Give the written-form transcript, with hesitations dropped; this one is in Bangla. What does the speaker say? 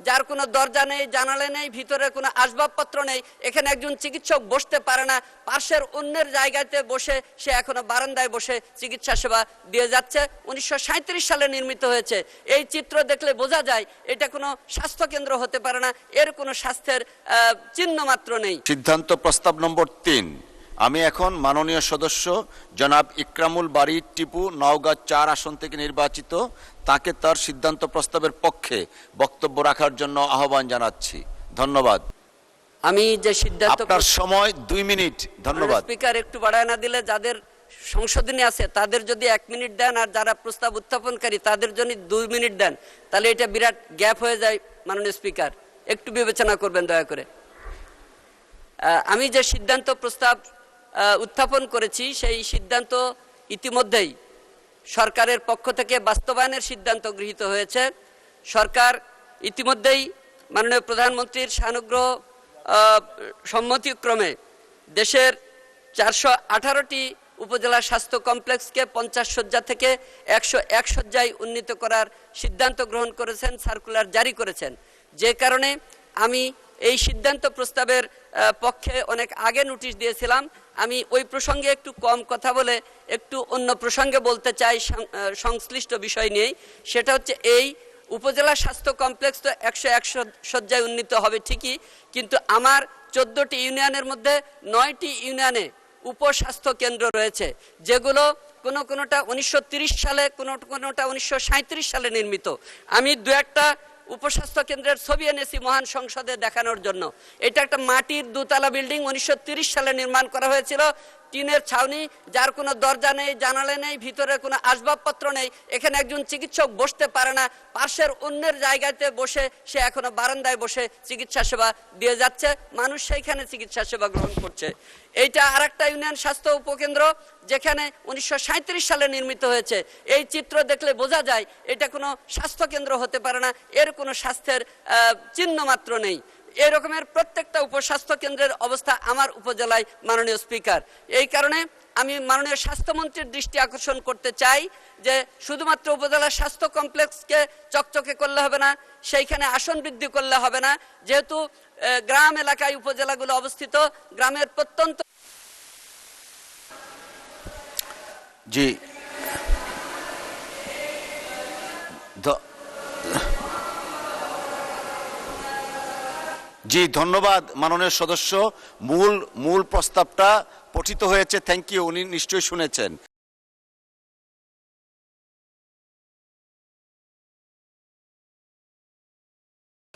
যার কোনো দরজা নেই, জানালা নেই, ভিতরে কোনো আসবাবপত্র নেই, এখানে একজন চিকিৎসক বসতে পারে না, পাশের অন্যের জায়গাতে বসে সে এখনো বারান্দায় বসে চিকিৎসা সেবা দিয়ে যাচ্ছে। 1937 সালে নির্মিত হয়েছে। এই চিত্র দেখলে বোঝা যায় এটা কোনো স্বাস্থ্য কেন্দ্র হতে পারে না, এর কোনো স্বাস্থ্যের চিহ্ন মাত্র নেই। সিদ্ধান্ত প্রস্তাব নম্বর 3, আমি এখন মাননীয় সদস্য জনাব ইকরামুল বারী টিপু নওগাঁ 4 আসন থেকে নির্বাচিত, তাকে তার সিদ্ধান্ত প্রস্তাবের পক্ষে বক্তব্য রাখার জন্য আহ্বান জানাচ্ছি। ধন্যবাদ। আমি যে সিদ্ধান্ত, আপনার সময় 2 মিনিট। ধন্যবাদ। স্পিকার একটু বাড়ায় না দিলে, যাদের সংশোধনী আছে তাদের যদি 1 মিনিট দেন, আর যারা প্রস্তাব উত্থাপনকারী তাদের জন্য 2 মিনিট দেন, তাহলে এটা বিরাট গ্যাপ হয়ে যায়। মাননীয় স্পিকার একটু বিবেচনা করবেন দয়া করে। আমি যে সিদ্ধান্ত প্রস্তাব উত্থাপন করেছি সেই সিদ্ধান্ত ইতিমধ্যেই সরকারের পক্ষ থেকে বাস্তবায়নের সিদ্ধান্ত গৃহীত হয়েছে। সরকার ইতিমধ্যেই মাননীয় প্রধানমন্ত্রীর সানুগ্রহ সম্মতিক্রমে দেশের 418টি উপজেলা স্বাস্থ্য কমপ্লেক্সকে 50 শয্যা থেকে 101 শয্যায় উন্নীত করার সিদ্ধান্ত গ্রহণ করেছেন, সার্কুলার জারি করেছেন। যে কারণে আমি এই সিদ্ধান্ত প্রস্তাবের পক্ষে অনেক আগে নোটিশ দিয়েছিলাম। আমি ওই প্রসঙ্গে একটু কম কথা বলে একটু অন্য প্রসঙ্গে বলতে চাই সংশ্লিষ্ট বিষয় নিয়ে। সেটা হচ্ছে এই উপজেলা স্বাস্থ্য কমপ্লেক্স তো 101 শয্যায় উন্নীত হবে ঠিকই, কিন্তু আমার 14টি ইউনিয়নের মধ্যে 9টি ইউনিয়নে উপস্বাস্থ্য কেন্দ্র রয়েছে, যেগুলো কোনোটা 1930 সালে, কোনোটা 1937 সালে নির্মিত। আমি 2-1টা উপস্বাস্থ্য কেন্দ্রের ছবি এনেছি মহান সংসদে দেখানোর জন্য। এটা একটা মাটির 2তলা বিল্ডিং, 1930 সালে নির্মাণ করা হয়েছিল, টিনের ছাউনি, যার কোনো দরজা নেই, জানালা নেই, ভিতরে কোনো আসবাবপত্র নেই, এখানে একজন চিকিৎসক বসতে পারে না, পাশের অন্যের জায়গাতে বসে সে এখনো বারান্দায় বসে চিকিৎসা সেবা দিয়ে যাচ্ছে, মানুষ সেইখানে চিকিৎসা সেবা গ্রহণ করছে। এইটা আরেকটা ইউনিয়ন স্বাস্থ্য উপকেন্দ্র, যেখানে 1937 সালে নির্মিত হয়েছে। এই চিত্র দেখলে বোঝা যায় এটা কোনো স্বাস্থ্য কেন্দ্র হতে পারে না, এর কোনো স্বাস্থ্যের চিহ্ন মাত্র নেই। এই রকমের প্রত্যেকটা উপস্বাস্থ্য কেন্দ্রের অবস্থা আমার উপজেলায়। মাননীয় স্পিকার, এই কারণে আমি মাননীয় স্বাস্থ্যমন্ত্রীর দৃষ্টি আকর্ষণ করতে চাই যে শুধুমাত্র উপজেলা স্বাস্থ্য কমপ্লেক্সকে চকচকে করলে হবে না, সেইখানে আসন বৃদ্ধি করলে হবে না। যেহেতু গ্রাম এলাকায় উপজেলাগুলো অবস্থিত, গ্রামের প্রত্যন্ত জি ধন্যবাদ মাননীয় সদস্য। মূল প্রস্তাবটা পঠিত হয়েছে। Thank you. উনি নিশ্চয়ই শুনেছেন।